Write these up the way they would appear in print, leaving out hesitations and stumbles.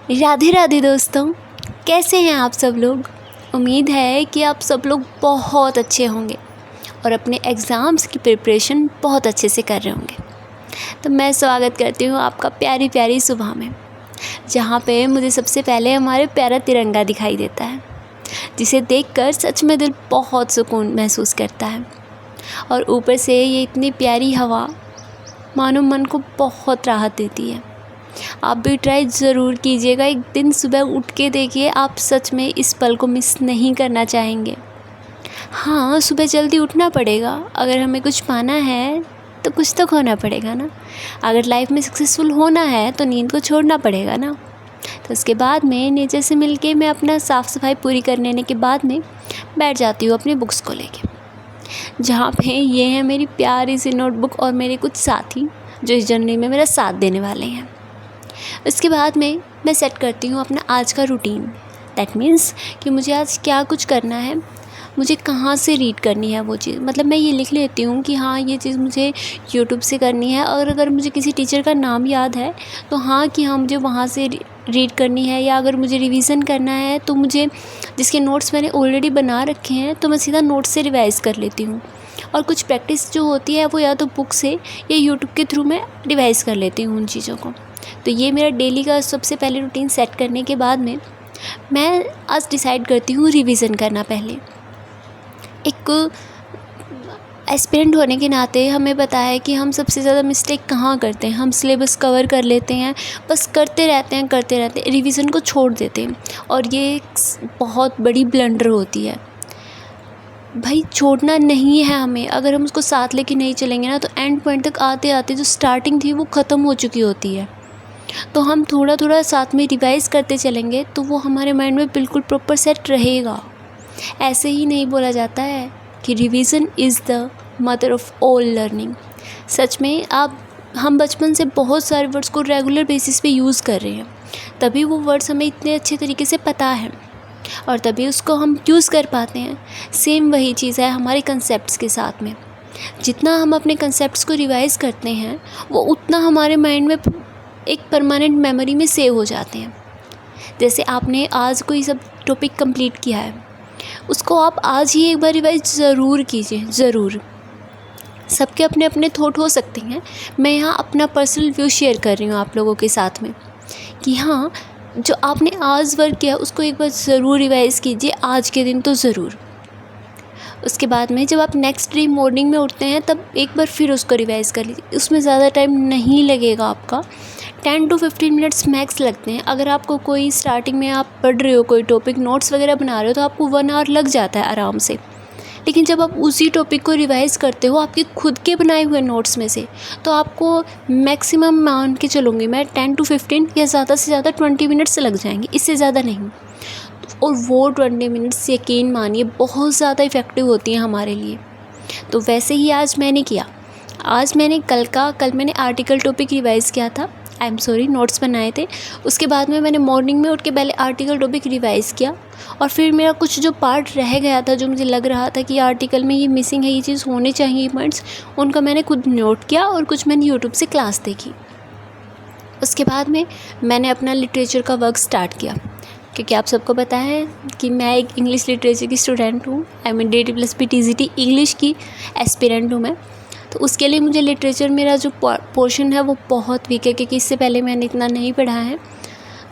राधे राधे दोस्तों, कैसे हैं आप सब लोग। उम्मीद है कि आप सब लोग बहुत अच्छे होंगे और अपने एग्ज़ाम्स की प्रिपरेशन बहुत अच्छे से कर रहे होंगे। तो मैं स्वागत करती हूँ आपका प्यारी प्यारी सुबह में, जहाँ पे मुझे सबसे पहले हमारे प्यारा तिरंगा दिखाई देता है, जिसे देखकर सच में दिल बहुत सुकून महसूस करता है। और ऊपर से ये इतनी प्यारी हवा मानो मन को बहुत राहत देती है। आप भी ट्राई ज़रूर कीजिएगा, एक दिन सुबह उठ के देखिए, आप सच में इस पल को मिस नहीं करना चाहेंगे। हाँ, सुबह जल्दी उठना पड़ेगा, अगर हमें कुछ पाना है तो कुछ तो खोना पड़ेगा ना। अगर लाइफ में सक्सेसफुल होना है तो नींद को छोड़ना पड़ेगा ना। तो उसके बाद में नेचर से मिलके मैं अपना साफ़ सफाई पूरी कर लेने के बाद में बैठ जाती हूँ अपनी बुक्स को लेके, जहाँ पे ये है मेरी प्यारी सी नोटबुक और मेरे कुछ साथी जो इस जर्नी में मेरा साथ देने वाले हैं। उसके बाद में मैं सेट करती हूँ अपना आज का रूटीन। दैट मीन्स कि मुझे आज क्या कुछ करना है, मुझे कहाँ से रीड करनी है वो चीज़। मतलब मैं ये लिख लेती हूँ कि हाँ, ये चीज़ मुझे यूट्यूब से करनी है, और अगर मुझे किसी टीचर का नाम याद है तो हाँ कि हाँ मुझे वहाँ से रीड करनी है, या अगर मुझे रिवीज़न करना है तो मुझे जिसके नोट्स मैंने ऑलरेडी बना रखे हैं तो मैं सीधा नोट्स से रिवाइज़ कर लेती हूँ। और कुछ प्रैक्टिस जो होती है वो या तो बुक से या यूट्यूब के थ्रू मैं रिवाइज़ कर लेती हूँ उन चीज़ों को। तो ये मेरा डेली का सबसे पहले रूटीन सेट करने के बाद में मैं आज डिसाइड करती हूँ रिवीज़न करना। पहले एक एस्पिरेंट होने के नाते हमें पता है कि हम सबसे ज़्यादा मिस्टेक कहाँ करते हैं। हम सिलेबस कवर कर लेते हैं, बस करते रहते हैं, रिवीज़न को छोड़ देते हैं, और ये एक बहुत बड़ी ब्लंडर होती है। भाई छोड़ना नहीं है हमें, अगर हम उसको साथ लेके नहीं चलेंगे ना तो एंड पॉइंट तक आते आते जो स्टार्टिंग थी वो ख़त्म हो चुकी होती है। तो हम थोड़ा थोड़ा साथ में रिवाइज़ करते चलेंगे तो वो हमारे माइंड में बिल्कुल प्रॉपर सेट रहेगा। ऐसे ही नहीं बोला जाता है कि revision is the mother of all learning. सच में हम बचपन से बहुत सारे वर्ड्स को रेगुलर बेसिस पे यूज़ कर रहे हैं, तभी वो वर्ड्स हमें इतने अच्छे तरीके से पता है और तभी उसको हम यूज़ कर पाते हैं। सेम वही चीज़ है हमारे कंसेप्ट्स के साथ में। जितना हम अपने कंसेप्ट्स को रिवाइज़ करते हैं वो उतना हमारे माइंड में एक परमानेंट मेमोरी में सेव हो जाते हैं। जैसे आपने आज कोई सब टॉपिक कंप्लीट किया है, उसको आप आज ही एक बार रिवाइज ज़रूर कीजिए, ज़रूर। सबके अपने अपने थॉट हो सकते हैं, मैं यहाँ अपना पर्सनल व्यू शेयर कर रही हूँ आप लोगों के साथ में कि हाँ, जो आपने आज वर्क किया उसको एक बार ज़रूर रिवाइज़ कीजिए, आज के दिन तो ज़रूर। उसके बाद में जब आप नेक्स्ट डे मॉर्निंग में उठते हैं तब एक बार फिर उसको रिवाइज़ कर लीजिए। उसमें ज़्यादा टाइम नहीं लगेगा, आपका 10 to 15 मिनट्स मैक्स लगते हैं। अगर आपको कोई स्टार्टिंग में आप पढ़ रहे हो कोई टॉपिक, नोट्स वगैरह बना रहे हो, तो आपको 1 आवर लग जाता है आराम से। लेकिन जब आप उसी टॉपिक को रिवाइज़ करते हो आपके खुद के बनाए हुए नोट्स में से, तो आपको मैक्सिमम मान के चलूँगी मैं 10 to 15 या ज़्यादा से ज़्यादा 20 मिनट्स लग जाएंगे, इससे ज़्यादा नहीं। और वो 20 मिनट्स यकीन मानिए बहुत ज़्यादा इफ़ेक्टिव होती हैं हमारे लिए। तो वैसे ही आज मैंने किया। आज मैंने कल मैंने आर्टिकल टॉपिक रिवाइज़ किया था, नोट्स बनाए थे। उसके बाद में मैंने मॉर्निंग में उठ के पहले आर्टिकल टॉपिक रिवाइज़ किया, और फिर मेरा कुछ जो पार्ट रह गया था, जो मुझे लग रहा था कि आर्टिकल में ये मिसिंग है, ये चीज़ होने चाहिए पॉइंट्स, उनका मैंने खुद नोट किया और कुछ मैंने यूट्यूब से क्लास देखी। उसके बाद में मैंने अपना लिटरेचर का वर्क स्टार्ट किया, क्योंकि आप सबको पता है कि मैं एक इंग्लिश लिटरेचर की स्टूडेंट हूँ। DT+P TGT इंग्लिश की एस्पिरेंट हूँ मैं। तो उसके लिए मुझे लिटरेचर मेरा जो पोर्शन है वो बहुत वीक है, क्योंकि इससे पहले मैंने इतना नहीं पढ़ा है।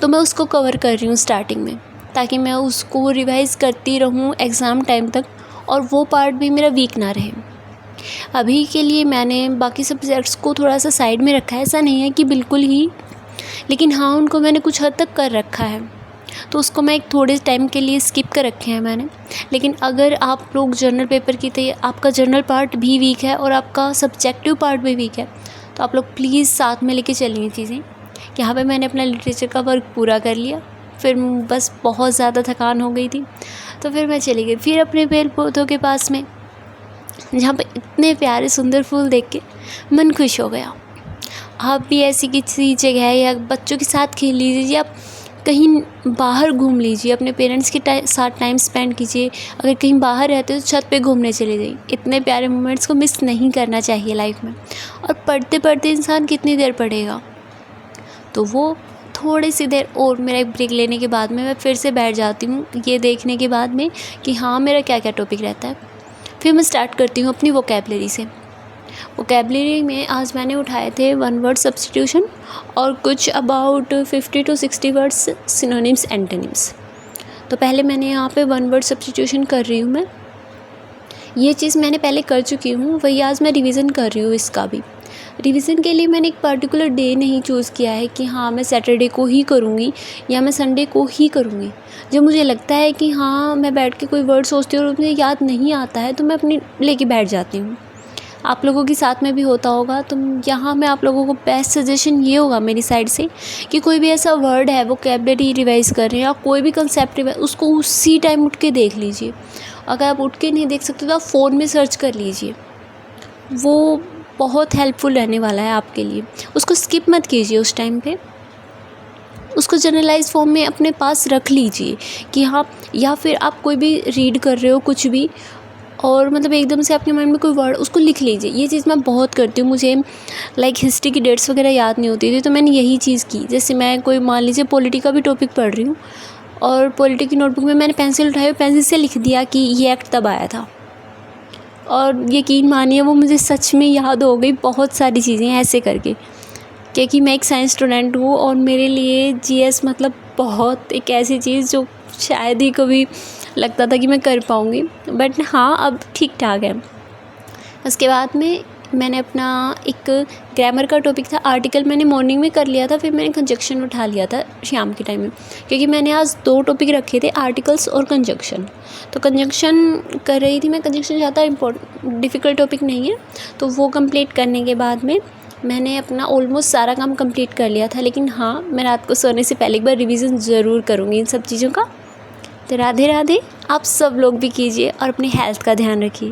तो मैं उसको कवर कर रही हूँ स्टार्टिंग में, ताकि मैं उसको रिवाइज़ करती रहूँ एग्ज़ाम टाइम तक, और वो पार्ट भी मेरा वीक ना रहे। अभी के लिए मैंने बाकी सब्जेक्ट्स को थोड़ा सा साइड में रखा है, ऐसा नहीं है कि बिल्कुल ही, लेकिन हाँ उनको मैंने कुछ हद तक कर रखा है। तो उसको मैं एक थोड़े टाइम के लिए स्किप कर रखे हैं मैंने। लेकिन अगर आप लोग जर्नल पेपर की आपका जर्नल पार्ट भी वीक है और आपका सब्जेक्टिव पार्ट भी वीक है, तो आप लोग प्लीज़ साथ में लेके चलिए चीज़ें। यहाँ पे मैंने अपना लिटरेचर का वर्क पूरा कर लिया, फिर बस बहुत ज़्यादा थकान हो गई थी, तो फिर मैं चली गई फिर अपने पेड़ पौधों के पास में, जहाँ पे इतने प्यारे सुंदर फूल देख के मन खुश हो गया। आप भी ऐसी किसी जगह या बच्चों के साथ खेल लीजिए, आप कहीं बाहर घूम लीजिए, अपने पेरेंट्स के साथ टाइम स्पेंड कीजिए। अगर कहीं बाहर रहते हो तो छत पे घूमने चले जाइए। इतने प्यारे मोमेंट्स को मिस नहीं करना चाहिए लाइफ में। और पढ़ते पढ़ते इंसान कितनी देर पढ़ेगा, तो वो थोड़ी सी देर और मेरा एक ब्रेक लेने के बाद में मैं फिर से बैठ जाती हूँ ये देखने के बाद में कि हाँ मेरा क्या क्या टॉपिक रहता है। फिर मैं स्टार्ट करती हूँ अपनी वोकैबलरी से। वोकैबलरी में आज मैंने उठाए थे 1 वर्ड सब्स्टिट्यूशन और कुछ about 50 to 60 words synonyms antonyms. तो पहले मैंने यहाँ पे 1 वर्ड सब्स्टिट्यूशन कर रही हूँ मैं। ये चीज़ मैंने पहले कर चुकी हूँ, वही आज मैं रिवीज़न कर रही हूँ। इसका भी रिवीज़न के लिए मैंने एक पर्टिकुलर डे नहीं चूज़ किया है कि हाँ मैं सैटरडे को ही करूँगी या मैं संडे को ही करूँगी। जब मुझे लगता है कि हाँ मैं बैठ के कोई वर्ड सोचती हूँ और मुझे याद नहीं आता है तो मैं अपनी लेके बैठ जाती हूँ। आप लोगों के साथ में भी होता होगा। तो यहाँ मैं आप लोगों को बेस्ट सजेशन ये होगा मेरी साइड से कि कोई भी ऐसा वर्ड है वोकैबलरी रिवाइज़ कर रहे हैं या कोई भी कंसेप्ट रिवाइज, उसको उसी टाइम उठ के देख लीजिए। अगर आप उठ के नहीं देख सकते तो आप फ़ोन में सर्च कर लीजिए, वो बहुत हेल्पफुल रहने वाला है आपके लिए। उसको स्किप मत कीजिए उस टाइम पे, उसको जनरलाइज फॉर्म में अपने पास रख लीजिए कि हाँ, या फिर आप कोई भी रीड कर रहे हो कुछ भी और मतलब एकदम से आपके माइंड में कोई वर्ड उसको लिख लीजिए। ये चीज़ मैं बहुत करती हूँ। मुझे लाइक हिस्ट्री की डेट्स वगैरह याद नहीं होती थी तो मैंने यही चीज़ की। जैसे मैं कोई मान लीजिए पॉलिटी का भी टॉपिक पढ़ रही हूँ और पॉलिटी की नोटबुक में मैंने पेंसिल उठाई और पेंसिल से लिख दिया कि ये एक्ट तब आया था, और यकीन मानिए वो मुझे सच में याद हो गई बहुत सारी चीज़ें ऐसे करके। क्योंकि मैं एक साइंस स्टूडेंट हूँ और मेरे लिए जीएस मतलब बहुत एक ऐसी चीज़ जो शायद ही कभी लगता था कि मैं कर पाऊँगी, बट हाँ अब ठीक ठाक है। उसके बाद में मैंने अपना एक ग्रामर का टॉपिक था, आर्टिकल मैंने मॉर्निंग में कर लिया था। फिर मैंने कंजक्शन उठा लिया था शाम के टाइम में, क्योंकि मैंने आज 2 टॉपिक रखे थे, आर्टिकल्स और कंजक्शन। तो कंजक्शन कर रही थी मैं। कंजक्शन ज़्यादा डिफ़िकल्ट टॉपिक नहीं है, तो वो कंप्लीट करने के बाद में मैंने अपना ऑलमोस्ट सारा काम कंप्लीट कर लिया था। लेकिन हाँ मैं रात को सोने से पहले एक बार रिवीजन ज़रूर करूँगी इन सब चीज़ों का। तो राधे राधे, आप सब लोग भी कीजिए और अपनी हेल्थ का ध्यान रखिए।